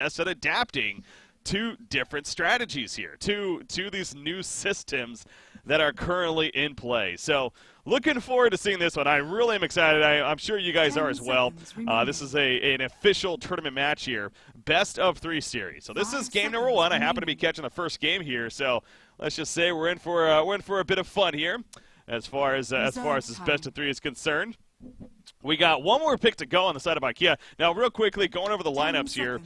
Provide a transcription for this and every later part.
as adapting to different strategies here, to these new systems that are currently in play. So looking forward to seeing this one. I really am excited. I'm sure you guys are as well. This is an official tournament match here, best of 3 series. So this is game number 1. I happen to be catching the first game here, so let's just say we're in for a bit of fun here as far as this best of 3 is concerned. We got one more pick to go on the side of IKEA. Now, real quickly, going over the lineups here,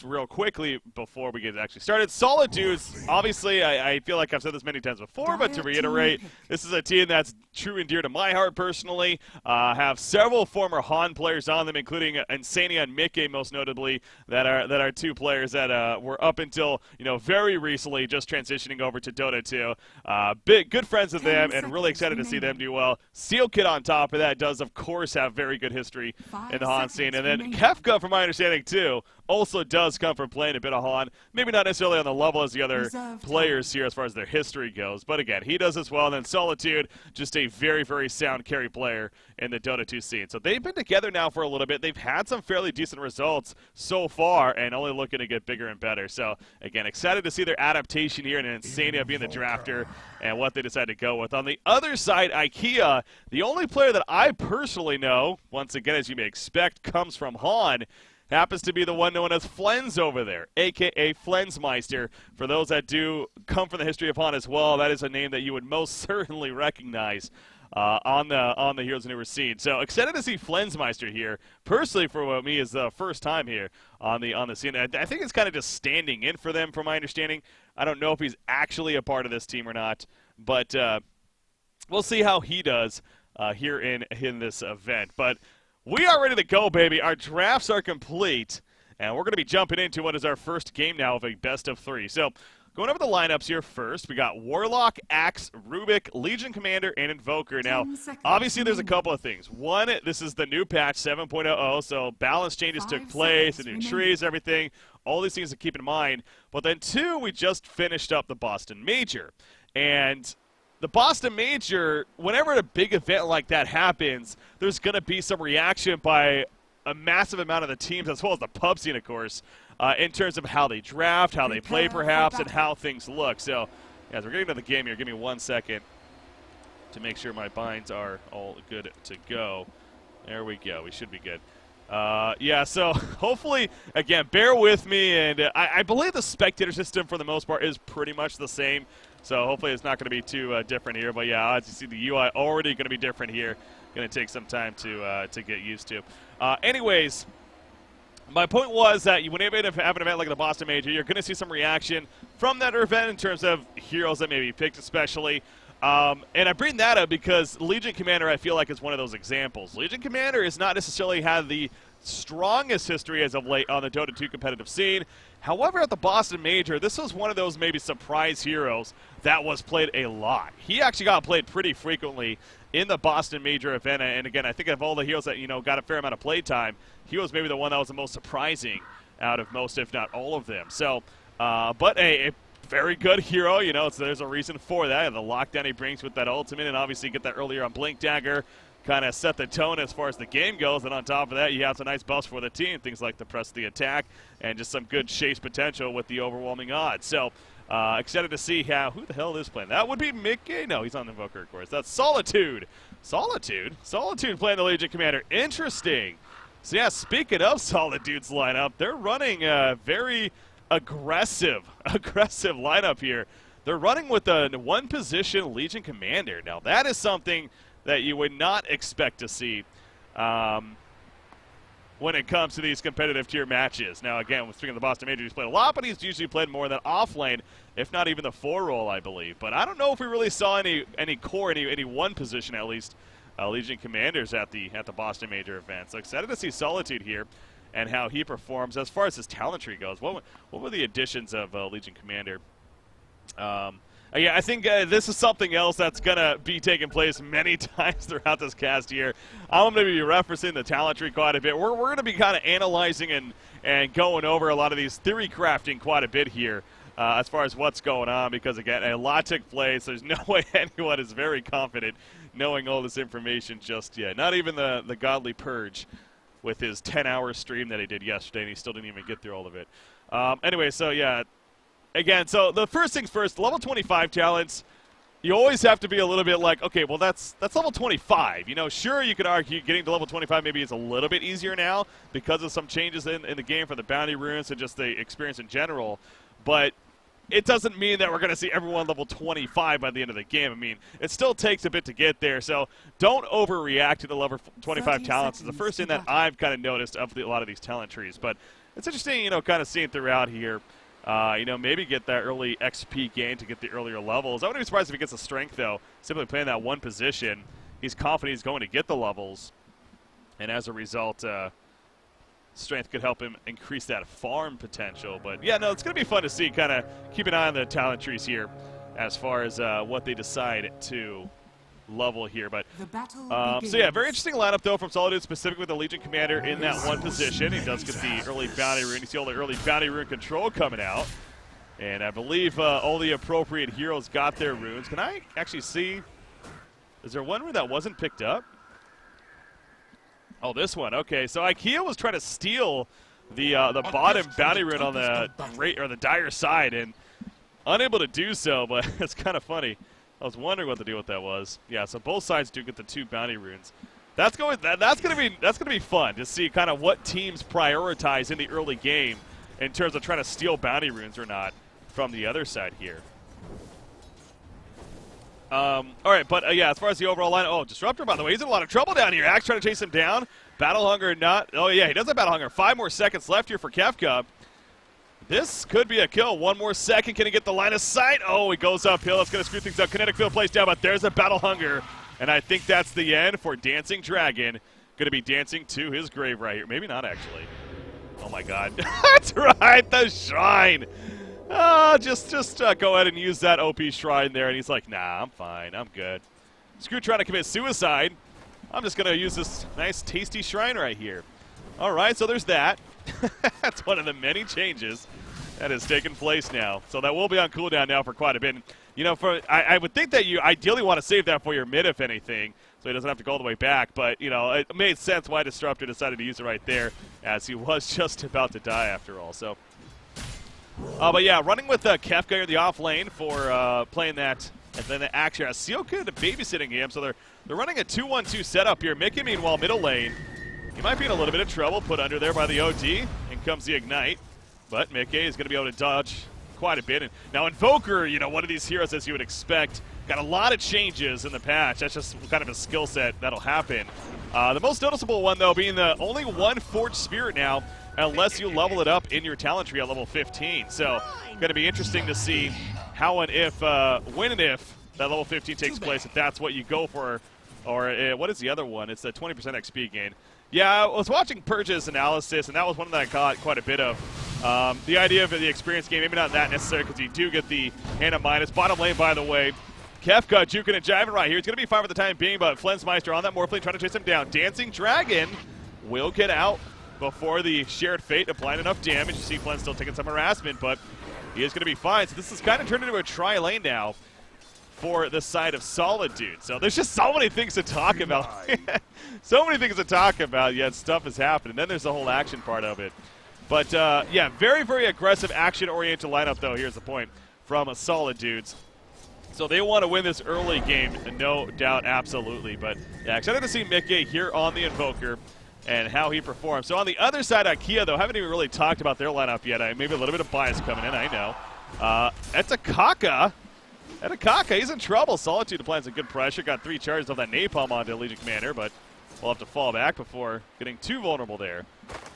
real quickly before we get actually started. Solidudes, obviously, I feel like I've said this many times before, but to reiterate, this is a team that's true and dear to my heart personally. Have several former Han players on them, including Insania and Mickey, most notably, that are 2 players that were up until very recently just transitioning over to Dota 2. Good friends of them, and really excited to see them do well. Seal Kid on top of that does, of course, have very good history in the Han scene. And then Kefka, from my understanding, too, also does come from playing a bit of Han. Maybe not necessarily on the level as the other players here as far as their history goes. But again, he does as well. And then Solitude, just a very, very sound carry player in the Dota 2 scene. So they've been together now for a little bit. They've had some fairly decent results so far and only looking to get bigger and better. So again, excited to see their adaptation here and Insania being the drafter and what they decide to go with. On the other side, IKEA, the only player that I personally know, once again, as you may expect, comes from Han, happens to be the one known as Flens over there, a.k.a. Flensmeister. For those that do come from the history of Han as well, that is a name that you would most certainly recognize on the Heroes of Newer scene. So excited to see Flensmeister here. Personally, for me, is the first time here on the scene. I think it's kind of just standing in for them, from my understanding. I don't know if he's actually a part of this team or not, but we'll see how he does here in this event. But we are ready to go, baby. Our drafts are complete, and we're going to be jumping into what is our first game now of a best of 3. So going over the lineups here first, we got Warlock, Axe, Rubik, Legion Commander, and Invoker. Now, obviously, there's a couple of things. One, this is the new patch, 7.00, so balance changes took place, the new trees, everything, all these things to keep in mind. But then 2, we just finished up the Boston Major. And the Boston Major, whenever a big event like that happens, there's going to be some reaction by a massive amount of the teams, as well as the pub scene, of course, in terms of how they draft, how they play perhaps, and how things look. So, as we're getting to the game here, give me 1 second to make sure my binds are all good to go. There we go. We should be good. Yeah, so hopefully, again, bear with me. And I believe the spectator system, for the most part, is pretty much the same. So hopefully it's not going to be too different here. But, yeah, as you see, the UI already going to be different here. Going to take some time to get used to. Anyways, my point was that whenever you have an event like the Boston Major, you're going to see some reaction from that event in terms of heroes that may be picked especially. And I bring that up because Legion Commander, I feel like, is one of those examples. Legion Commander has not necessarily had the strongest history as of late on the Dota 2 competitive scene. However, at the Boston Major, this was one of those maybe surprise heroes that was played a lot. He actually got played pretty frequently in the Boston Major event. And again, I think of all the heroes that, got a fair amount of play time, he was maybe the one that was the most surprising out of most, if not all of them. So, but a very good hero, so there's a reason for that. And the lockdown he brings with that ultimate, and obviously get that earlier on Blink Dagger, kind of set the tone as far as the game goes. And on top of that, you have some nice buffs for the team, things like the press the attack, and just some good chase potential with the overwhelming odds. So, excited to see who the hell is playing. That would be Mickey. No, he's on the Invoker, of course. That's Solitude. Solitude playing the Legion Commander. Interesting. So, yeah, speaking of Solidude's lineup, they're running a very aggressive lineup here. They're running with a one-position Legion Commander. Now, that is something that you would not expect to see when it comes to these competitive tier matches. Now, again, speaking of the Boston Major, he's played a lot, but he's usually played more than off lane, if not even the 4 role, I believe. But I don't know if we really saw any core, any one position at least, Legion Commanders at the Boston Major event. So excited to see Solitude here and how he performs as far as his talent tree goes. What were the additions of Legion Commander? Yeah, I think this is something else that's going to be taking place many times throughout this cast here. I'm going to be referencing the talent tree quite a bit. We're going to be kind of analyzing and going over a lot of these theory crafting quite a bit here as far as what's going on, because, again, a lot took place. There's no way anyone is very confident knowing all this information just yet. Not even the godly purge with his 10-hour stream that he did yesterday, and he still didn't even get through all of it. Anyway, so yeah, again, so the first things first, level 25 talents, you always have to be a little bit like, okay, well, that's level 25. You know, sure, you could argue getting to level 25 maybe is a little bit easier now because of some changes in the game for the bounty runes and just the experience in general, but it doesn't mean that we're going to see everyone level 25 by the end of the game. I mean, it still takes a bit to get there, so don't overreact to the level 25 talents. It's the first thing that I've kind of noticed of a lot of these talent trees, but it's interesting, you know, kind of seeing throughout here. You know, maybe get that early XP gain to get the earlier levels. I wouldn't be surprised if he gets a strength, though. Simply playing that one position, he's confident he's going to get the levels. And as a result, strength could help him increase that farm potential. But, yeah, no, it's going to be fun to see. Kind of keep an eye on the talent trees here as far as what they decide to level here. But so yeah, very interesting lineup though from Solidudes, specifically with the Legion Commander in that one position. He does get the early bounty rune. You see all the early bounty rune control coming out, and I believe all the appropriate heroes got their runes. Can I actually see? Is there one rune that wasn't picked up? Oh, this one. Okay, so IKEA was trying to steal the bottom bounty rune on the dire side, and unable to do so. But it's kind of funny. I was wondering what the deal with that was. Yeah, so both sides do get the 2 bounty runes. That's gonna be fun to see kind of what teams prioritize in the early game in terms of trying to steal bounty runes or not from the other side here. All right, but yeah, as far as the overall line, oh, Disruptor, by the way, he's in a lot of trouble down here. Axe trying to chase him down. Battle Hunger not. Oh yeah, he does have Battle Hunger. 5 more seconds left here for Kefka. This could be a kill. 1 more second. Can he get the line of sight? Oh, he goes uphill. That's going to screw things up. Kinetic Field plays down, but there's a Battle Hunger. And I think that's the end for Dancing Dragon. Going to be dancing to his grave right here. Maybe not, actually. Oh, my God. That's right, the Shrine. Just go ahead and use that OP Shrine there. And he's like, nah, I'm fine. I'm good. Screw trying to commit suicide. I'm just going to use this nice, tasty Shrine right here. All right, so there's that. That's one of the many changes that has taken place now. So that will be on cooldown now for quite a bit. And, you know, I would think that you ideally want to save that for your mid, if anything, so he doesn't have to go all the way back. But, you know, it made sense why Disruptor decided to use it right there, as he was just about to die after all. So, but yeah, running with Kefka in the off lane for playing that. And then the Axe here has Sioka babysitting him. So they're running a 2-1-2 setup here. Mickey, meanwhile, middle lane. He might be in a little bit of trouble, put under there by the OD. In comes the Ignite. But Mickey is going to be able to dodge quite a bit. And now Invoker, you know, one of these heroes, as you would expect, got a lot of changes in the patch. That's just kind of a skill set that'll happen. The most noticeable one, though, being the only one Forged Spirit now, unless you level it up in your talent tree at level 15. So, going to be interesting to see how and if, when and if that level 15 takes place, if that's what you go for. Or what is the other one? It's the 20% XP gain. Yeah, I was watching Purge's analysis, and that was one that I caught quite a bit of. The idea of the experience game, maybe not that necessary because you do get the Hannah minus. Bottom lane, by the way, Kefka juking and jiving right here. He's going to be fine for the time being, but Flensmeister on that Morphling trying to chase him down. Dancing Dragon will get out before the Shared Fate applying enough damage. You see Flen still taking some harassment, but he is going to be fine. So this is kind of turned into a tri-lane now for the side of Solidudes. So there's just so many things to talk about. So many things to talk about, yet stuff is happening. Then there's the whole action part of it. But, yeah, very, very aggressive action-oriented lineup, though, here's the point, from Solidudes. So they want to win this early game, no doubt, absolutely. But, yeah, excited to see Mickey here on the Invoker and how he performs. So on the other side, IKEA, though, haven't even really talked about their lineup yet. Maybe a little bit of bias coming in, I know. Etakaka. Etakaka, he's in trouble. Solitude applying some good pressure. Got 3 charges of that napalm onto Legion Commander, but we'll have to fall back before getting too vulnerable there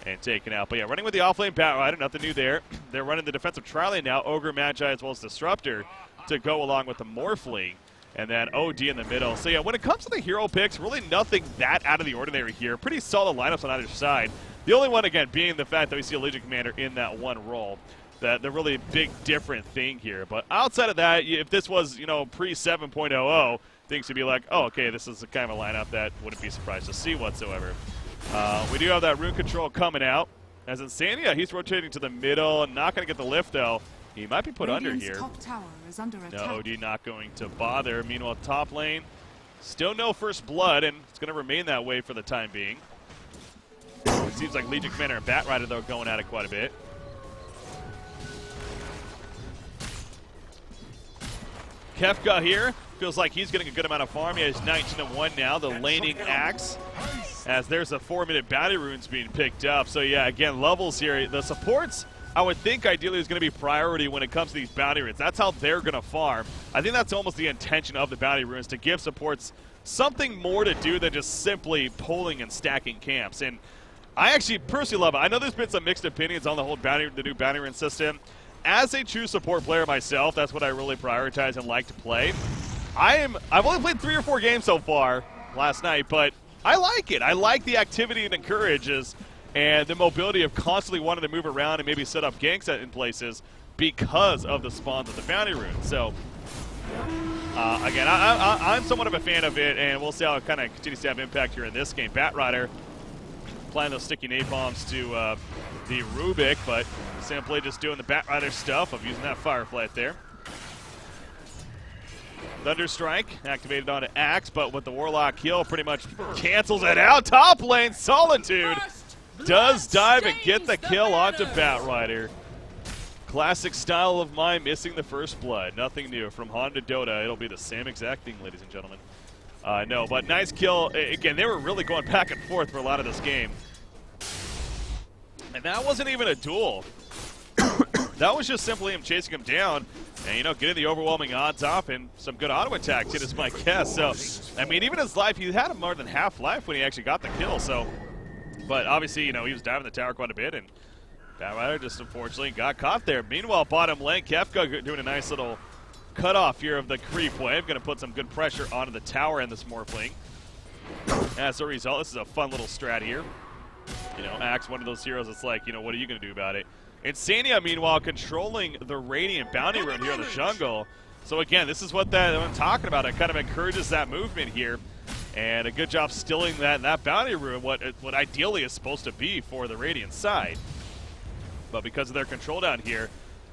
and taken out. But yeah, running with the offlane Batrider, nothing new there. They're running the defensive tri-lane now, Ogre, Magi, as well as Disruptor to go along with the Morphling. And then OD in the middle. So yeah, when it comes to the hero picks, really nothing that out of the ordinary here. Pretty solid lineups on either side. The only one, again, being the fact that we see a Legion Commander in that one role. The really big different thing here. But outside of that, if this was, you know, pre-7.00, things would be like, oh, okay, this is the kind of a lineup that wouldn't be surprised to see whatsoever. We do have that rune control coming out. As Insania, he's rotating to the middle, not going to get the lift, though. He might be put under here. Top tower is under attack. No, OD not going to bother. Meanwhile, top lane, still no first blood, and it's going to remain that way for the time being. seems like Legion Commander and Batrider, though, going at it quite a bit. Kefka here feels like he's getting a good amount of farm. He has 19-1 now, the laning axe, as there's a 4-minute bounty runes being picked up. So yeah, again, levels here. The supports, I would think ideally is going to be priority when it comes to these bounty runes. That's how they're going to farm. I think that's almost the intention of the bounty runes, to give supports something more to do than just simply pulling and stacking camps. And I actually personally love it. I know there's been some mixed opinions on the whole the new bounty rune system. As a true support player myself, that's what I really prioritize and like to play. I've only played 3 or 4 games so far last night, but I like it. I like the activity it encourages and the mobility of constantly wanting to move around and maybe set up ganks in places because of the spawns of the bounty rune. So, again, I'm somewhat of a fan of it, and we'll see how it kind of continues to have impact here in this game. Batrider applying those sticky napalms to the Rubik, but simply just doing the Batrider stuff of using that Fireflight there. Thunderstrike activated onto Axe, but with the Warlock heal pretty much cancels it out. Top lane, Solidude does dive and get the kill onto Batrider. Classic style of mine, missing the first blood. Nothing new. From Han to Dota, it'll be the same exact thing, ladies and gentlemen. No, but nice kill. Again, they were really going back and forth for a lot of this game. And that wasn't even a duel. That was just simply him chasing him down and, you know, getting the overwhelming odds off, and some good auto attacks hit is my guess. So, I mean, even his life, he had more than half life when he actually got the kill. So, but obviously, you know, he was diving the tower quite a bit, and Batrider just unfortunately got caught there. Meanwhile, bottom lane, Kefka doing a nice little cutoff here of the creep wave. Going to put some good pressure onto the tower and this Morphling. As a result, this is a fun little strat here. You know, Axe, one of those heroes that's like, you know, what are you going to do about it? Insania, meanwhile, controlling the Radiant Bounty Rune here in the jungle. So again, this is what I'm talking about. It kind of encourages that movement here. And a good job stilling that Bounty Rune, what ideally is supposed to be for the Radiant side. But because of their control down here,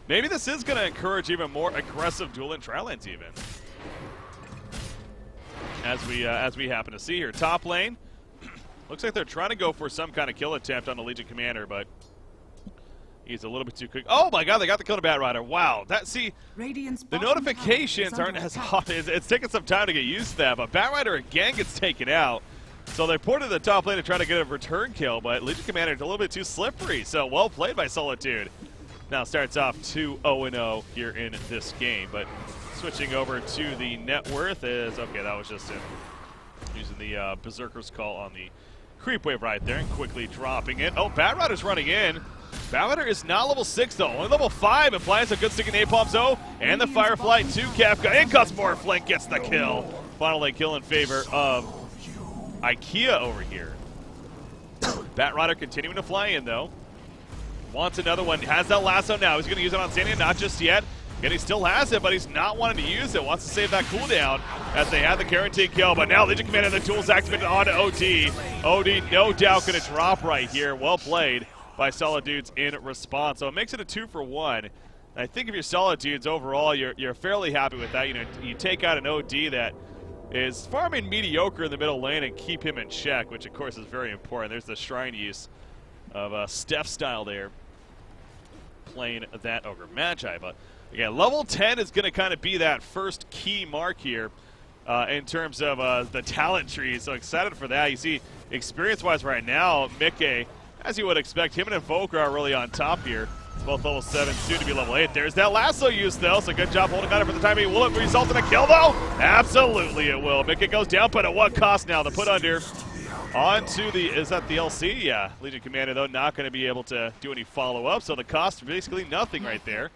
maybe this is going to encourage even more aggressive duel and trial lanes even. As we happen to see here. Top lane, looks like they're trying to go for some kind of kill attempt on the Legion Commander, but he's a little bit too quick. Oh my god, they got the kill to Batrider. Wow. The notifications aren't as hot. It's taking some time to get used to that, but Batrider again gets taken out. So they ported the top lane to try to get a return kill, but Legion Commander is a little bit too slippery. So well played by Solidude. Now starts off 2-0-0 here in this game, but switching over to the net worth is, okay, that was just using the Berserker's Call on the creep wave right there and quickly dropping it. Oh, Batrider's running in. Batrider is not level 6 though, only level 5, applies a good sticky napalm though, and the Firefly to Kefka. And Morphling gets the kill. Finally kill in favor of IKEA over here. Batrider continuing to fly in though. Wants another one, has that lasso now. He's going to use it on Sania, not just yet. And he still has it, but he's not wanting to use it. Wants to save that cooldown as they have the guaranteed kill. But now Legion Commander, the tool's activated onto OD. OD no doubt going to drop right here. Well played by Solidudes in response. So it makes it a 2-for-1. I think if you're Solidudes overall, you're fairly happy with that. You know, you take out an OD that is farming mediocre in the middle lane and keep him in check, which of course is very important. There's the shrine use of Steph style there, playing that over Magi. But yeah, level 10 is going to kind of be that first key mark here in terms of the talent tree. So excited for that. You see, experience-wise right now, Mickey, as you would expect, him and Invoker are really on top here. Both level 7, soon to be level 8. There's that lasso use, though, so good job holding on it for the time being. Will it result in a kill, though? Absolutely it will. Mickey goes down, but at what cost now? The put under onto the, is that the LC? Yeah, Legion Commander, though, not going to be able to do any follow-up, so the cost basically nothing right there,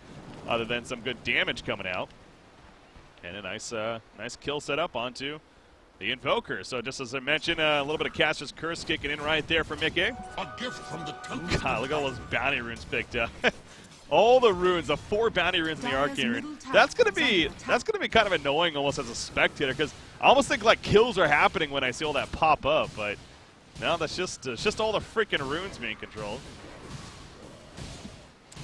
other than some good damage coming out. And a nice kill set up onto the Invoker. So just as I mentioned, a little bit of Caster's Curse kicking in right there for Mickey. A gift from the God, look at all those bounty runes picked up. All the runes, the 4 bounty runes in the Arcane rune. That's gonna be kind of annoying almost as a spectator, because I almost think like kills are happening when I see all that pop up, but no, that's just all the freaking runes being controlled.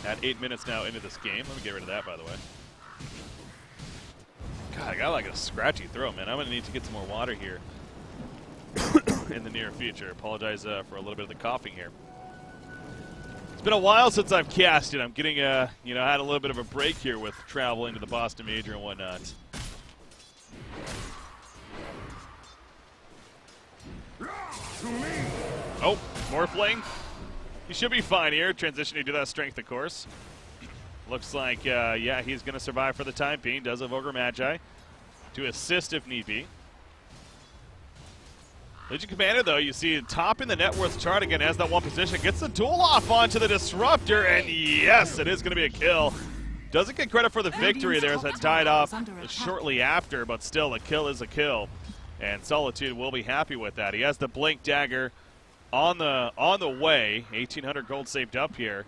At 8 minutes now into this game. Let me get rid of that, by the way. God, I got like a scratchy throat, man. I'm gonna need to get some more water here in the near future. Apologize for a little bit of the coughing here. It's been a while since I've casted. I'm getting, I had a little bit of a break here with traveling to the Boston Major and whatnot. Oh, Morphling. He should be fine here. Transitioning to that strength, of course. Looks like, yeah, he's going to survive for the time being. Does have Ogre Magi to assist if need be. Legion Commander, though, you see top in the net worth chart again, has that one position, gets the duel off onto the Disruptor, and yes, it is going to be a kill. Doesn't get credit for the victory there as it died off shortly after, but still, a kill is a kill. And Solidude will be happy with that. He has the Blink Dagger on the way. 1,800 gold saved up here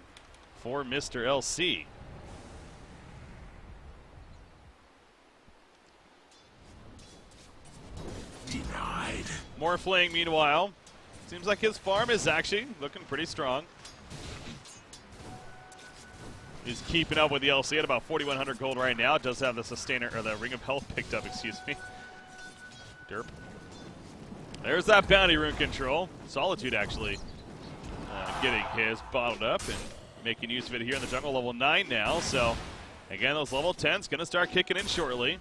for Mr. LC. Denied. Morphling, meanwhile, seems like his farm is actually looking pretty strong. He's keeping up with the LC at about 4,100 gold right now. Does have the Sustainer, or the Ring of Health picked up, excuse me. Derp. There's that bounty rune control. Solidude actually getting his bottled up and making use of it here in the jungle. Level 9 now, so again, those level 10s going to start kicking in shortly.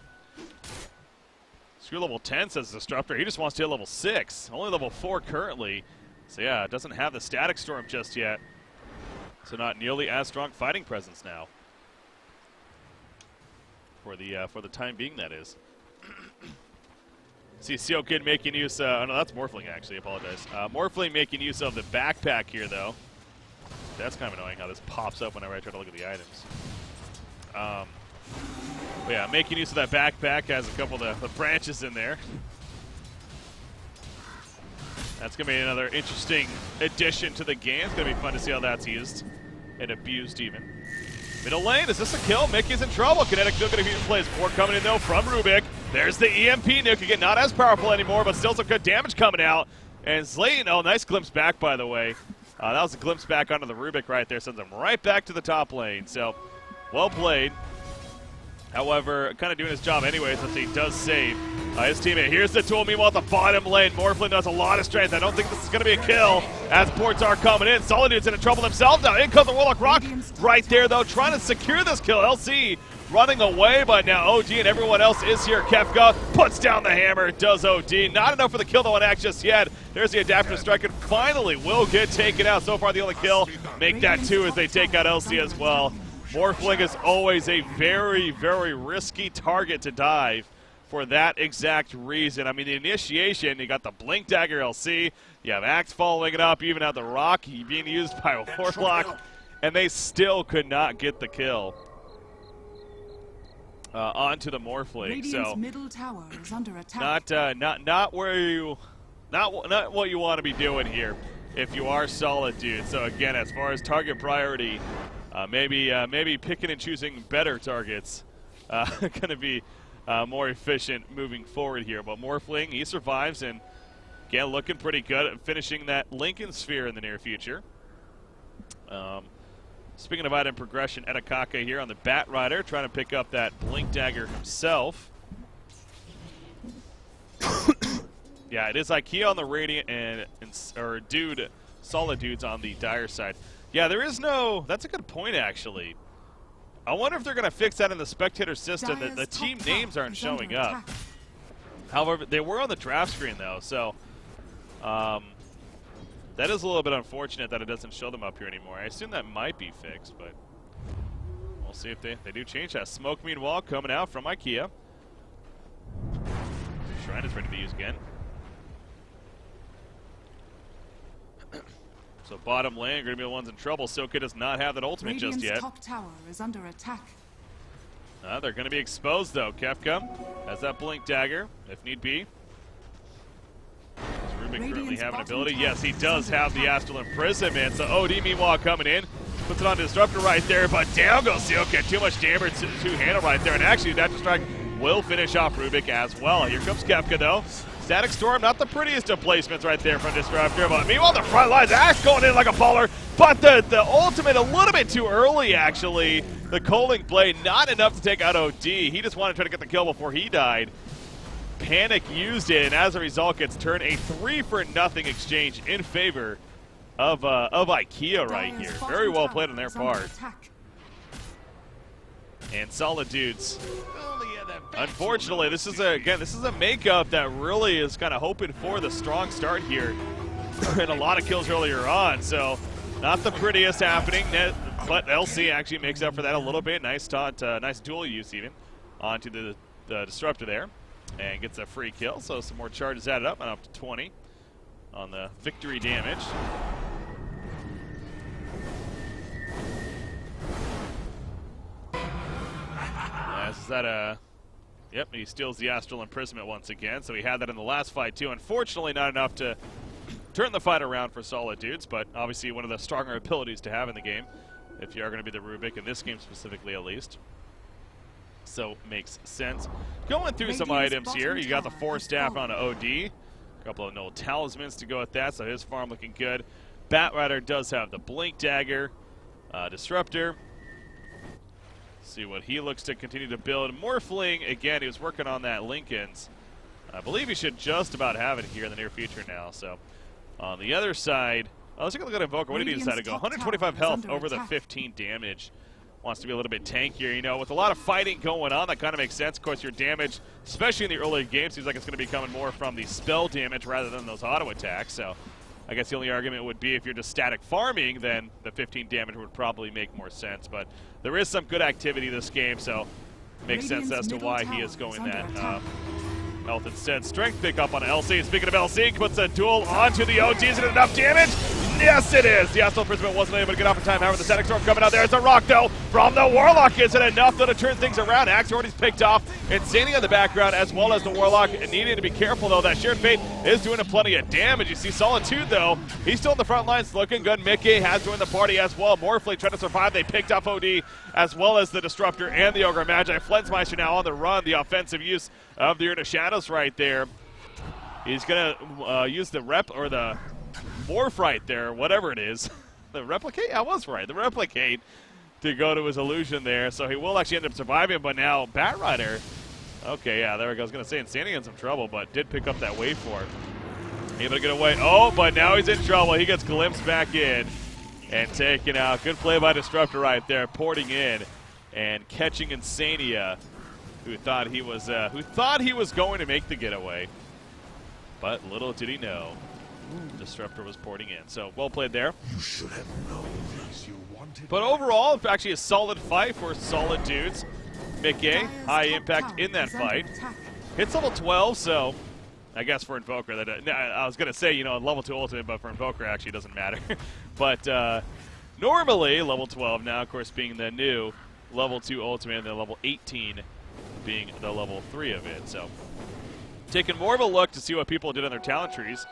Screw level 10, says Disruptor. He just wants to hit level 6. Only level 4 currently. So yeah, it doesn't have the Static Storm just yet. So not nearly as strong fighting presence now. For the time being, that is. See Seal Kid making use, oh no, that's Morphling actually, I apologize. Morphling making use of the backpack here though. That's kind of annoying how this pops up whenever I try to look at the items. But yeah, making use of that backpack, has a couple of the branches in there. That's going to be another interesting addition to the game. It's going to be fun to see how that's used and abused even. Middle lane, is this a kill? Mickey's in trouble. Kinetic Nuke going to plays 4 coming in though from Rubik. There's the EMP Nuke again, not as powerful anymore, but still some good damage coming out. And Slayton, oh, nice glimpse back by the way. That was a glimpse back onto the Rubik right there. Sends him right back to the top lane. So, well played. However, kind of doing his job anyway since he does save his teammate. Here's the tool. Meanwhile, at the bottom lane, Morphling does a lot of strength. I don't think this is going to be a kill as ports are coming in. Solidude's in trouble themselves now. In comes the Warlock Rock right there, though, trying to secure this kill. LC running away, but now OG and everyone else is here. Kefka puts down the hammer, does OD. Not enough for the kill, though, on act just yet. There's the Adaptive Strike, and finally will get taken out. So far, the only kill. Make that 2 as they take out LC as well. Morphling is always a very, very risky target to dive for that exact reason. I mean, the initiation, you got the Blink Dagger LC, you have Axe following it up, you even have the Rock being used by Warlock, and they still could not get the kill onto the Morphling. So middle tower is under attack. Not where you, not what you want to be doing here if you are Solidude. So again, as far as target priority, maybe picking and choosing better targets going to be more efficient moving forward here. But Morphling, he survives, and again, looking pretty good at finishing that Lincoln Sphere in the near future. Speaking of item progression, Etakaka here on the Bat Rider, trying to pick up that Blink Dagger himself. Yeah, it is IKEA on the Radiant or Solidudes on the Dire side. Yeah, there is no... That's a good point, actually. I wonder if they're going to fix that in the spectator system, that the team names aren't showing up. However, they were on the draft screen, though, so... that is a little bit unfortunate that it doesn't show them up here anymore. I assume that might be fixed, but... We'll see if they do change that. Smoke, meanwhile, coming out from IKEA. Shrine is ready to be used again. So bottom lane, going to be the ones in trouble. Soka does not have that ultimate just yet. Top tower is under attack. They're going to be exposed, though. Kefka has that Blink Dagger, if need be. Does Rubik currently have an ability? Yes, he does have the Astral Imprisonment. So OD, meanwhile, coming in. Puts it on Disruptor right there, but down goes Soka. Too much damage to handle right there. And actually, that strike will finish off Rubik as well. Here comes Kefka, though. Static Storm, not the prettiest of placements right there from Disruptor, but meanwhile the front lines, Axe going in like a baller, but the ultimate a little bit too early, actually. The Coaling Blade, not enough to take out OD. He just wanted to try to get the kill before he died. Panic used it, and as a result gets turned a 3-for-0 exchange in favor of IKEA right here. Very well played on their part. And Solidudes. Unfortunately, this is a makeup that really is kind of hoping for the strong start here, and a lot of kills earlier on. So, not the prettiest happening, but LC actually makes up for that a little bit. Nice taunt, nice dual use even onto the disruptor there, and gets a free kill. So some more charges added up, and up to 20 on the victory damage. Is that yep, he steals the Astral Imprisonment once again. So he had that in the last fight too. Unfortunately, not enough to turn the fight around for Solidudes, but obviously one of the stronger abilities to have in the game, if you are going to be the Rubik, in this game specifically at least. So makes sense. Going through some items here, you got the 4 staff on OD. A couple of no talismans to go with that, so his farm looking good. Batrider does have the Blink Dagger, Disruptor. See what he looks to continue to build. Morphling, again, he was working on that Lincoln's. I believe he should just about have it here in the near future now. So on the other side, let's take a look at Invoker. What did he decide to go? 125 health over the 15 damage. Wants to be a little bit tankier. You know, with a lot of fighting going on, that kind of makes sense. Of course, your damage, especially in the early game, seems like it's going to be coming more from the spell damage rather than those auto attacks. So I guess the only argument would be if you're just static farming, then the 15 damage would probably make more sense. But there is some good activity this game, so makes sense as to why he is going that health instead. Strength pick up on LC. Speaking of LC, puts a duel onto the OG. Is it enough damage? Yes, it is. The Astral Imprisonment wasn't able to get off in time. However, the Static Storm coming out there. It's a rock, though, from the Warlock. Is it enough, though, to turn things around? Axe already's picked off. Insanity in the background, as well as the Warlock. Needing to be careful, though. That Shared Fate is doing plenty of damage. You see Solitude, though. He's still in the front lines, looking good. Mickey has joined the party as well. Morphling trying to survive. They picked off OD, as well as the Disruptor and the Ogre Magi. Flensmeister now on the run. The offensive use of the Urn of Shadows right there. He's going to use the rep, or the Morph right there, whatever it is. The Replicate? I was right. The Replicate to go to his illusion there. So he will actually end up surviving, but now Batrider. Okay, yeah, there we go. I was going to say Insanity in some trouble, but did pick up that wave for him. Able to get away. Oh, but now he's in trouble. He gets glimpsed back in and taken out. Good play by Disruptor right there, porting in and catching Insania, who thought he was going to make the getaway. But little did he know, Disruptor was porting in. So well played there. You should have known as you wanted. But overall, it's actually a solid fight for Solidudes. Mickey, high impact in that fight. Hits level 12, so I guess for Invoker, that I was going to say, you know, level 2 ultimate, but for Invoker actually doesn't matter. But normally, level 12 now, of course, being the new level 2 ultimate, and then level 18 being the level 3 of it. So taking more of a look to see what people did on their talent trees.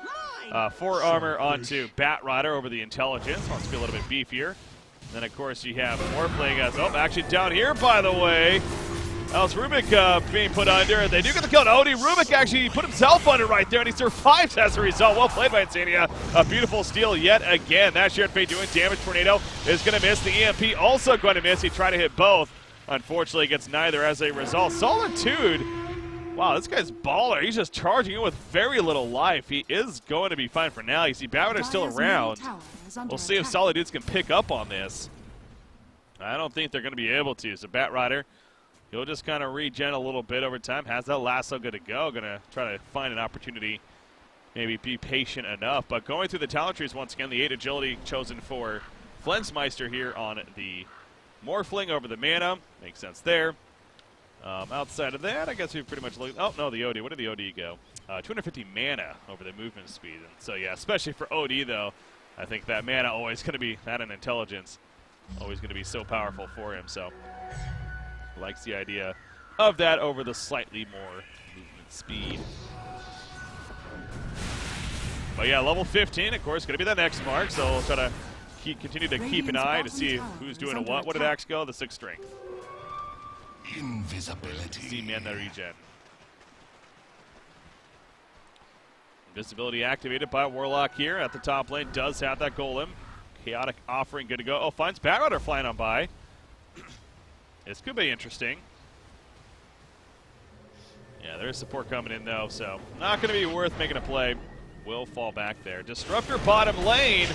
4 armor onto Batrider over the intelligence. Wants to be a little bit beefier. Then, of course, you have Morphling as, oh, actually down here, by the way. Else Rubik being put under. They do get the kill on Odie. Rubik actually put himself under right there, and he survives as a result. Well played by Insania. A beautiful steal yet again. That Shared Fate doing damage. Tornado is going to miss. The EMP also going to miss. He tried to hit both. Unfortunately, gets neither as a result. Solitude. Wow, this guy's baller. He's just charging in with very little life. He is going to be fine for now. You see Batrider's still around. We'll see if Solidudes can pick up on this. I don't think they're going to be able to. So Batrider, he'll just kind of regen a little bit over time. Has that lasso good to go. Going to try to find an opportunity. Maybe be patient enough. But going through the talent trees once again, the 8 agility chosen for Flensmeister here on the Morphling over the mana. Makes sense there. Outside of that, I guess we've pretty much looked. Oh, no, the OD. Where did the OD go? 250 mana over the movement speed. And so, yeah, especially for OD, though, I think that mana always going to be, that and intelligence, always going to be so powerful for him. So, likes the idea of that over the slightly more movement speed. But, yeah, level 15, of course, going to be the next mark. So, we'll try to continue to keep an eye to see who's doing a what. What did Axe go? The 6th strength. Invisibility. See mana regen. Invisibility activated by Warlock here at the top lane. Does have that golem. Chaotic offering good to go. Oh, finds Batrider flying on by. This could be interesting. Yeah, there's support coming in though, so not going to be worth making a play. Will fall back there. Disruptor bottom lane.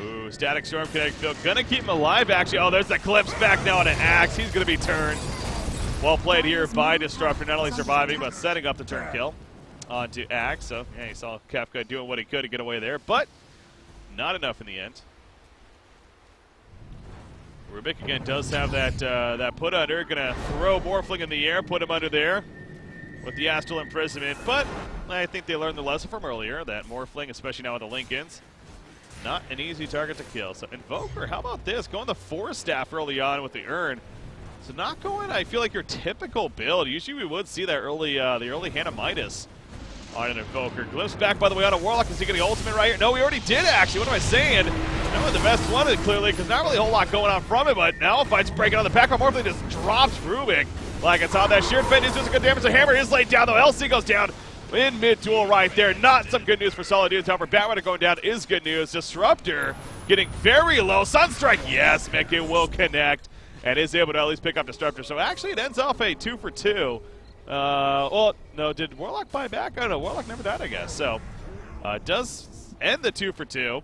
Ooh, Static Storm Kinetic Field. Gonna keep him alive, actually. Oh, there's the Clips back now on an Axe. He's gonna be turned. Well played here by Disruptor, not only surviving, but setting up the turn kill onto Axe. So, yeah, you saw Kefka doing what he could to get away there, but not enough in the end. Rubik, again, does have that put under. Gonna throw Morphling in the air, put him under there with the Astral Imprisonment, but I think they learned the lesson from earlier that Morphling, especially now with the Lincolns, not an easy target to kill. So Invoker, how about this? Going the Force Staff early on with the Urn. So not going, I feel like, your typical build. Usually we would see that early, the early Hannah Midas on an Invoker. Glimpse back, by the way, on a Warlock. Is he getting ultimate right here? No, we already did, actually. What am I saying? No, the best one, clearly, because not really a whole lot going on from it, but now Fight's breaking on the back. Morphling just drops Rubik like it's on that sheer fate. He's doing some good damage. The Hammer is laid down, though. LC goes down in mid-duel right there. Not some good news for Solidudes. However, Batrider going down is good news. Disruptor getting very low. Sunstrike, yes, Mickey will connect and is able to at least pick up Disruptor. So actually it ends off a 2 for 2. Well, no, did Warlock buy back? I don't know. Warlock never died, I guess. So does end the 2 for 2.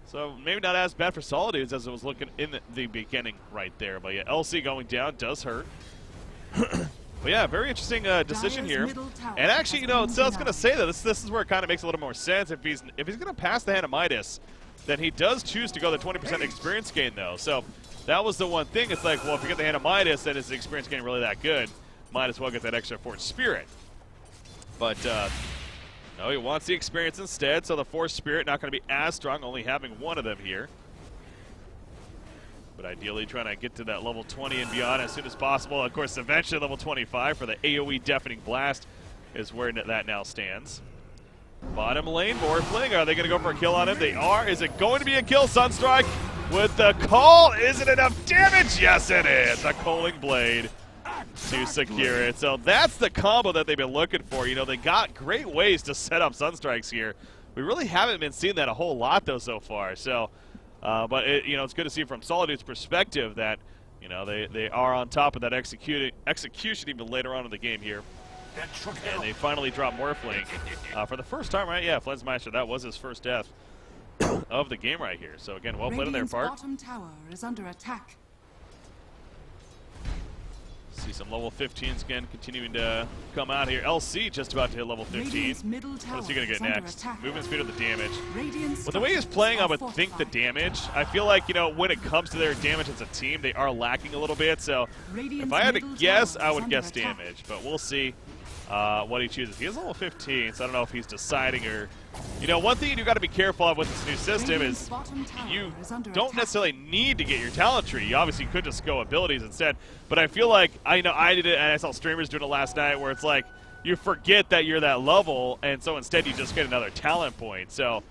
So maybe not as bad for Solidudes as it was looking in the beginning right there. But yeah, LC going down does hurt. But yeah, very interesting decision here. And actually, you know, so I was going to say that this is where it kind of makes a little more sense. If he's going to pass the Hannah Midas, then he does choose to go the 20% experience gain, though. So that was the one thing. It's like, well, if you get the Hannah Midas, then is the experience gain really that good? Might as well get that extra Force Spirit. But no, he wants the experience instead, so the Force Spirit not going to be as strong, only having one of them here. But ideally trying to get to that level 20 and beyond as soon as possible. Of course, eventually level 25 for the AoE Deafening Blast is where that now stands. Bottom lane, Morphling. Are they going to go for a kill on him? They are. Is it going to be a kill? Sunstrike with the call. Is it enough damage? Yes, it is. A Culling Blade to secure it. So that's the combo that they've been looking for. You know, they got great ways to set up Sunstrikes here. We really haven't been seeing that a whole lot, though, so far. So, but, you know, it's good to see from Solidude's perspective that, you know, they are on top of that execution even later on in the game here. And they finally drop Morphling for the first time, right? Yeah, Flensmeister, that was his first death of the game right here. So, again, well played on their part. Bottom tower is under attack. See some level 15s again continuing to come out here. LC just about to hit level 15. What is he going to get next? Movement speed or the damage? Well, the way he's playing, I would think the damage. I feel like, you know, when it comes to their damage as a team, they are lacking a little bit. So if I had to guess, I would guess damage. But we'll see what he chooses. He is level 15, so I don't know if he's deciding or... You know, one thing you do got to be careful of with this new system is you don't necessarily need to get your talent tree. You obviously could just go abilities instead. But I feel like, I know I did it, and I saw streamers doing it last night, where it's like you forget that you're that level, and so instead you just get another talent point. So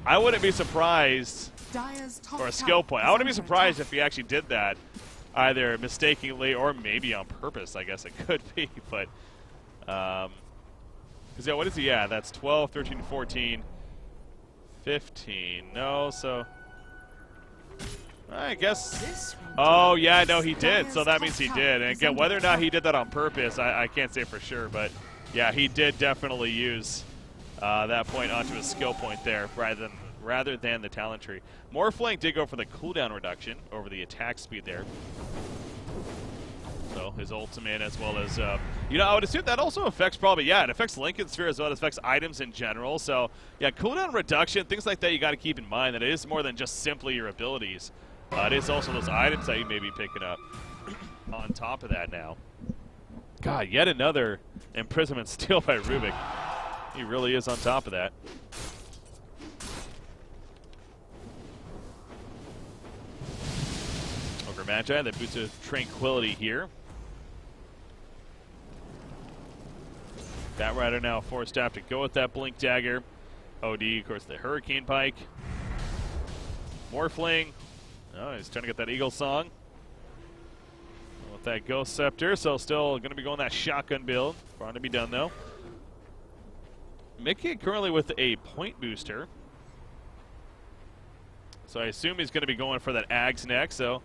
I wouldn't be surprised, or a skill point. I wouldn't be surprised if he actually did that, either mistakenly or maybe on purpose. I guess it could be, but... Because, yeah, what is he? Yeah, that's 12, 13, 14, 15. No, so... I guess... Oh, yeah, no, he did. So that means he did. And again, whether or not he did that on purpose, I can't say for sure. But, yeah, he did definitely use that point onto his skill point there rather than the talent tree. Morphling did go for the cooldown reduction over the attack speed there. So his ultimate, as well as, you know, I would assume that also affects probably, yeah, it affects Lincoln Sphere as well. It affects items in general. So, yeah, cooldown reduction, things like that you got to keep in mind that it is more than just simply your abilities. It is also those items that you may be picking up on top of that now. God, yet another imprisonment steal by Rubik. He really is on top of that. Over Magi, that boots of Tranquility here. Batrider now forced to have to go with that Blink Dagger. OD, of course, the Hurricane Pike. Morphling. Oh, he's trying to get that Eagle Song. With that Ghost Scepter, so still going to be going that shotgun build. Far to be done, though. Mickey currently with a point booster. So I assume he's going to be going for that Ags next. So,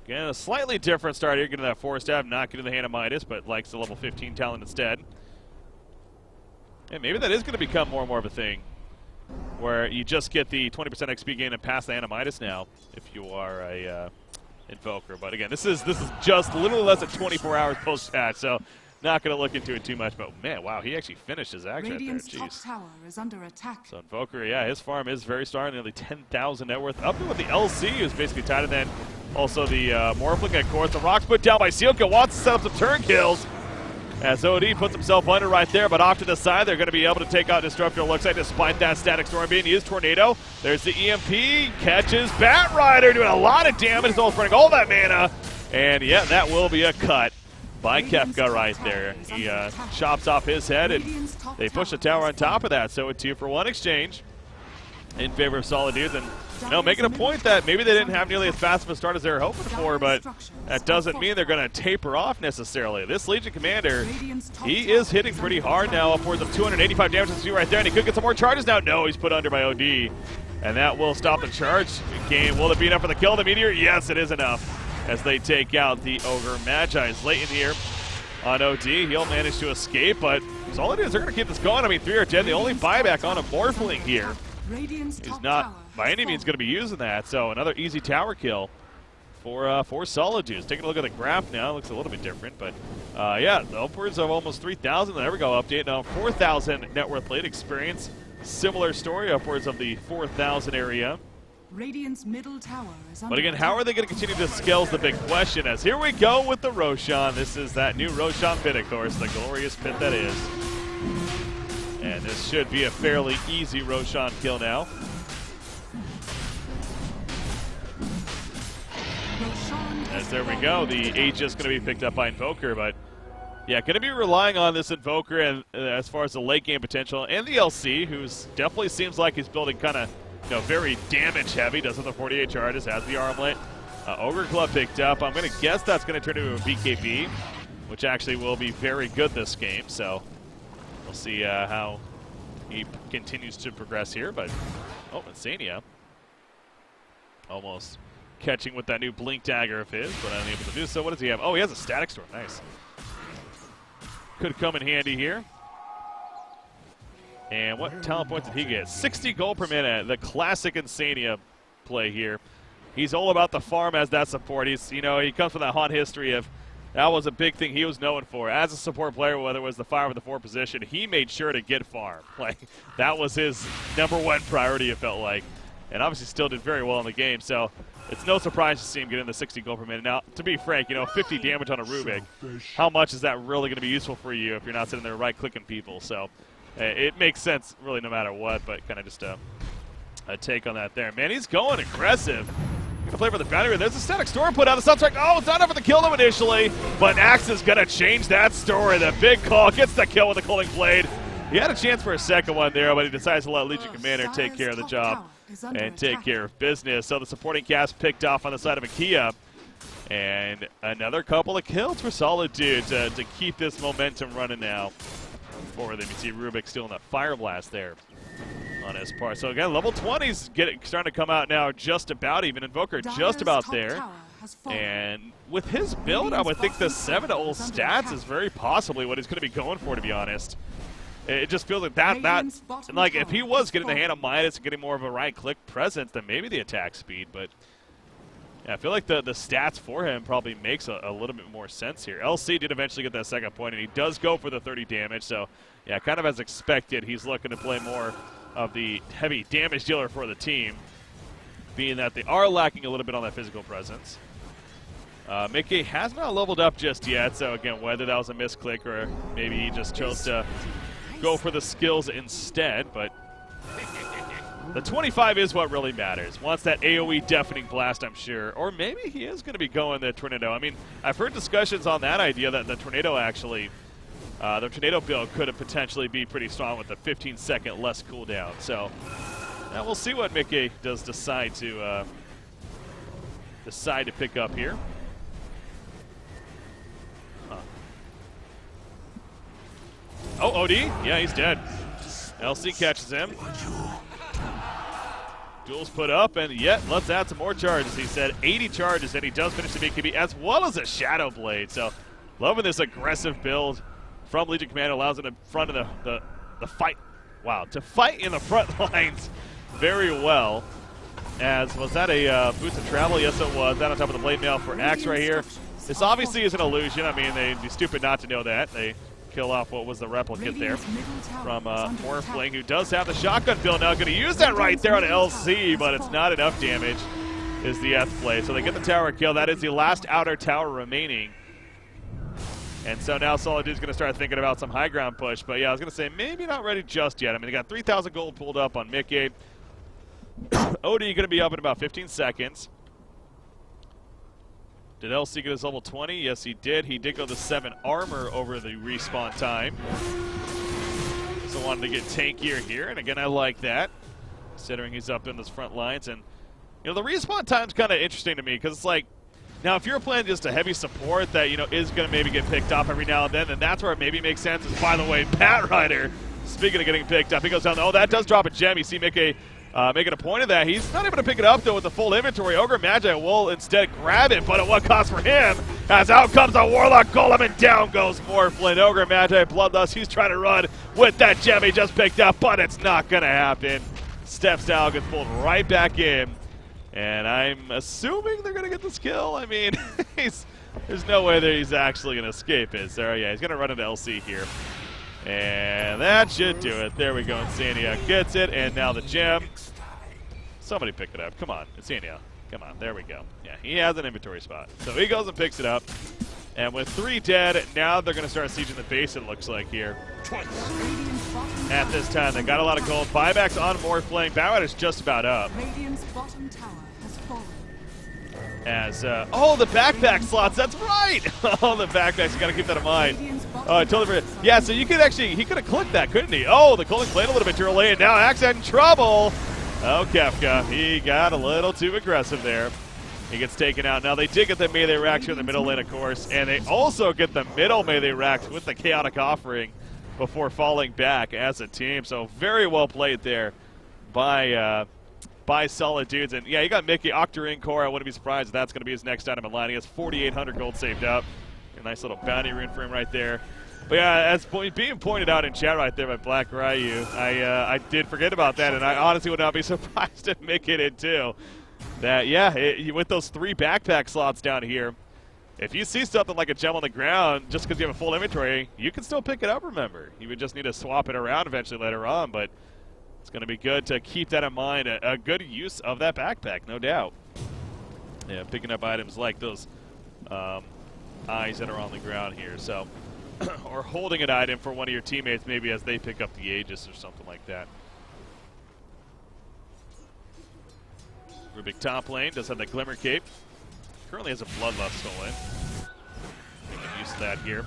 again, a slightly different start here. Getting that Force Stab, not getting the Hannah Midas, but likes the level 15 talent instead. And maybe that is going to become more and more of a thing, where you just get the 20% XP gain and pass the Animitis now if you are a Invoker. But again, this is just literally less than 24 hours post-patch, so not going to look into it too much. But man, wow, he actually finished his action right there. Radiant's top Jeez. tower is under attack. So Invoker, yeah, his farm is very strong, nearly 10,000 net worth. Up there with the LC, who's basically tied, and then also the Morphling, of course. The Rock's put down by Sealka, wants to set up some turn kills. As OD puts himself under right there, but off to the side, they're going to be able to take out Disruptor, looks like, despite that Static Storm being used. Tornado, there's the EMP, catches Bat Rider, doing a lot of damage, as well as burning all that mana. And yeah, that will be a cut by Kefka right there. He chops off his head, and they push the tower on top of that. So a 2-for-1 exchange in favor of Solidudes, and making a point that maybe they didn't have nearly as fast of a start as they were hoping for, but that doesn't mean they're going to taper off necessarily. This Legion Commander, he is hitting pretty hard now, upwards of 285 damage to see right there, and he could get some more charges now. No, he's put under by OD, and that will stop the charge game. Will it be enough for the kill? The Meteor? Yes, it is enough, as they take out the Ogre Magi. Is late in here on OD. He'll manage to escape, but Solidudes, they're going to keep this going. I mean, 3 or 10, the only buyback on a Morphling here. He's not by any means going to be using that, so another easy tower kill for Solidudes. Taking a look at the graph now, it looks a little bit different, but yeah, upwards of almost 3,000. There we go, update now, 4,000 net worth late experience. Similar story, upwards of the 4,000 area. Radiant's middle tower is under But again, how are they going to continue to scale is the big question, as here we go with the Roshan. This is that new Roshan pit, of course, the glorious pit that is. And this should be a fairly easy Roshan kill now. As there we go, the Aegis going to be picked up by Invoker, but yeah, going to be relying on this Invoker and as far as the late game potential, and the LC, who's definitely seems like he's building kind of very damage heavy. Does have the 48 charges, has the armlet. Ogre Club picked up. I'm going to guess that's going to turn into a BKB, which actually will be very good this game. So we'll see how he continues to progress here. But Insania almost catching with that new Blink Dagger of his, but unable to do so. What does he have? Oh, he has a Static Storm. Nice. Could come in handy here. And what talent points did he get? 60 gold per minute. The classic Insania play here. He's all about the farm as that support. He's, he comes from that haunt history of that was a big thing he was known for. As a support player, whether it was the 5 or the 4 position, he made sure to get farm. Like, that was his #1 priority, it felt like. And obviously still did very well in the game. So it's no surprise to see him get in the 60 gold per minute. Now, to be frank, 50 damage on a Rubik, how much is that really going to be useful for you if you're not sitting there right-clicking people? So it makes sense really no matter what, but kind of just a take on that there. Man, he's going aggressive. Going to play for the boundary. There's a Static Storm put out. The Sunstrike, it's not enough for the kill though initially, but Axe is going to change that story. The big call gets the kill with the Cooling Blade. He had a chance for a second one there, but he decides to let Legion Commander take care of the job and take care of business. So the supporting cast picked off on the side of IKEA. And another couple of kills for Solidudes to keep this momentum running now forward. You see Rubik still in that Fire Blast there on his part. So again, level 20's starting to come out now, just about even. Invoker just about there. And with his build, I would think the 7 to ult stats is very possibly what he's going to be going for, to be honest. It just feels like like if he was getting the hand of Midas and getting more of a right-click presence, then maybe the attack speed. But yeah, I feel like the stats for him probably makes a little bit more sense here. LC did eventually get that second point, and he does go for the 30 damage. So yeah, kind of as expected, he's looking to play more of the heavy damage dealer for the team, being that they are lacking a little bit on that physical presence. Mickey has not leveled up just yet, so again, whether that was a misclick or maybe he just chose to go for the skills instead, but the 25 is what really matters. Wants that AoE deafening blast, I'm sure. Or maybe he is going to be going the Tornado. I mean, I've heard discussions on that idea that the Tornado actually, the Tornado build could potentially be pretty strong with the 15-second less cooldown. So we'll see what Mickey does decide to pick up here. Oh, OD? Yeah, he's dead. LC catches him. Duel's put up, and yet, let's add some more charges. He said 80 charges, and he does finish the BKB, as well as a Shadow Blade. So, loving this aggressive build from Legion Commander. Allows him to front of the fight. Wow, to fight in the front lines very well. As was that a Boots of Travel? Yes, it was. That on top of the blade mail for Axe right here. This obviously is an illusion. I mean, they'd be stupid not to know that. They kill off what was the replicate there from Morphling, who does have the shotgun build now. Going to use that right there on LC, but it's not enough damage, is the F play. So they get the tower kill. That is the last outer tower remaining. And so now Solidudes going to start thinking about some high ground push. But yeah, I was going to say maybe not ready just yet. I mean, they got 3,000 gold pulled up on Mickey. OD going to be up in about 15 seconds. Did LC get his level 20? Yes, he did. He did go to 7 armor over the respawn time. So wanted to get tankier here, and again, I like that, considering he's up in those front lines. And, you know, the respawn time's kind of interesting to me, because it's like, now if you're playing just a heavy support that, you know, is going to maybe get picked off every now and then that's where it maybe makes sense. Is, by the way, Pat Ryder, speaking of getting picked up, he goes down, oh, that does drop a gem. You see Mickey making a point of that. He's not able to pick it up, though, with the full inventory. Ogre Magi will instead grab it, but at what cost for him? As out comes the Warlock Golem, and down goes Morphling. Ogre Magi, Bloodlust, he's trying to run with that gem he just picked up, but it's not going to happen. Steps down, gets pulled right back in, and I'm assuming they're going to get this kill. I mean, there's no way that he's actually going to escape it. So, yeah, he's going to run into LC here. And that should do it. There we go. Insania gets it, and now the gem. Somebody pick it up. Come on, Insania. Come on, there we go. Yeah, he has an inventory spot. So he goes and picks it up. And with 3 dead, now they're going to start sieging the base, it looks like, here. At this time, they got a lot of gold. Buybacks on Morphling. Bowat is just about up. Radiant's bottom tower has fallen. As, oh, the backpack slots, that's right! Oh, the backpacks, you gotta keep that in mind. Oh, I totally forgot. Yeah, so you could actually, he could have clicked that, couldn't he? Oh, the Colin played a little bit too early, and now Axe had in trouble. Oh, Kefka, he got a little too aggressive there. He gets taken out. Now, they did get the melee racks here in the middle lane, of course, and they also get the middle melee racks with the Chaotic Offering before falling back as a team. So, very well played there by Solidudes. And yeah, you got Mickey, Octarine Core. I wouldn't be surprised if that's going to be his next item in line. He has 4,800 gold saved up. A nice little bounty rune for him right there. But yeah, as being pointed out in chat right there by Black Ryu, I did forget about that, and I honestly would not be surprised if Mickey did too. That, yeah, with those 3 backpack slots down here, if you see something like a gem on the ground, just because you have a full inventory, you can still pick it up, remember. You would just need to swap it around eventually later on, but it's going to be good to keep that in mind. A good use of that backpack, no doubt. Yeah, picking up items like those eyes that are on the ground here. So, or holding an item for one of your teammates, maybe as they pick up the Aegis or something like that. Rubik top lane does have the Glimmer Cape. Currently has a Bloodlust stolen. Making use of that here.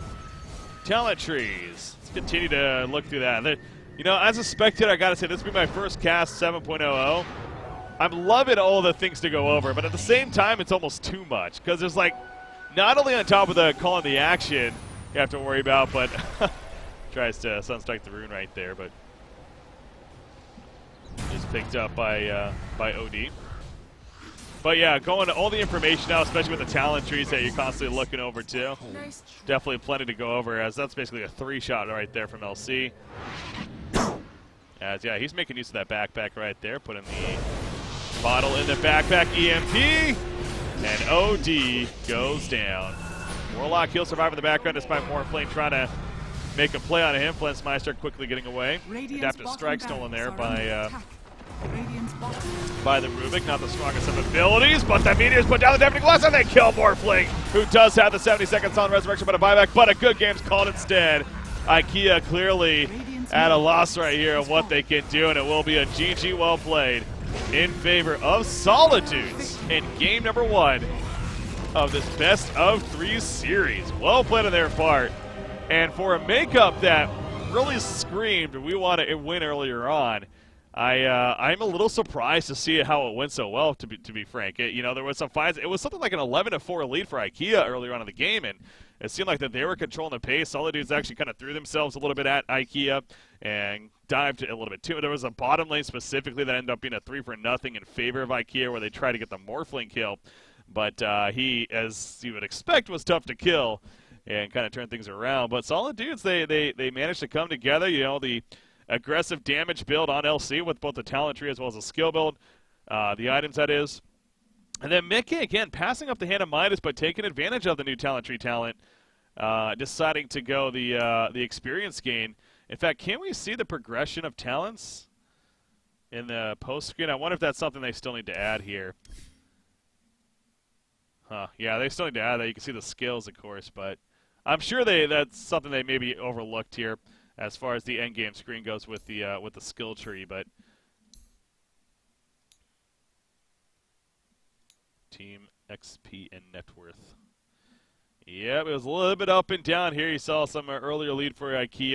Talent trees. Let's continue to look through that. You know, as a spectator, I gotta say, this will be my first cast 7.00. I'm loving all the things to go over, but at the same time, it's almost too much. Because there's like, not only on top of the calling the action you have to worry about, but tries to Sunstrike the rune right there, but just picked up by OD. But yeah, going to all the information now, especially with the talent trees that you're constantly looking over too. Definitely plenty to go over, as that's basically a 3-shot right there from LC. As yeah, he's making use of that backpack right there, putting the bottle in the backpack, EMP, and OD goes down. Warlock, he'll survive in the background despite Morphling trying to make a play on him. Flensmeister quickly getting away. Adaptive strike stolen there by the Rubik. Not the strongest of abilities, but the Meteors put down the Deafening Blast and they kill Morphling, who does have the 70 seconds on Resurrection, but a buyback, but a good game's called instead. IKEA clearly at a loss right here of what they can do, and it will be a GG well played in favor of Solidudes in game number 1 of this best of 3 series. Well played on their part, and for a makeup that really screamed we want to win earlier on, I'm a little surprised to see how it went so well, to be frank. You know, there was some fights. It was something like an 11-4 lead for IKEA earlier on in the game, and it seemed like that they were controlling the pace. Solidudes actually kind of threw themselves a little bit at IKEA and dived a little bit too. There was a bottom lane specifically that ended up being a 3-0 in favor of IKEA, where they tried to get the Morphling kill, but he, as you would expect, was tough to kill and kind of turn things around. But Solidudes, they managed to come together. You know, the aggressive damage build on LC with both the talent tree as well as the skill build, the items that is. And then Mickey, again, passing up the hand of Midas, but taking advantage of the new talent tree talent, deciding to go the experience gain. In fact, can we see the progression of talents in the post screen? I wonder if that's something they still need to add here. Huh, yeah, they still need to add that. You can see the skills, of course, but I'm sure that's something they maybe overlooked here as far as the end game screen goes with the skill tree, but Team XP and net worth. Yep, it was a little bit up and down here. You saw some earlier lead for IKEA.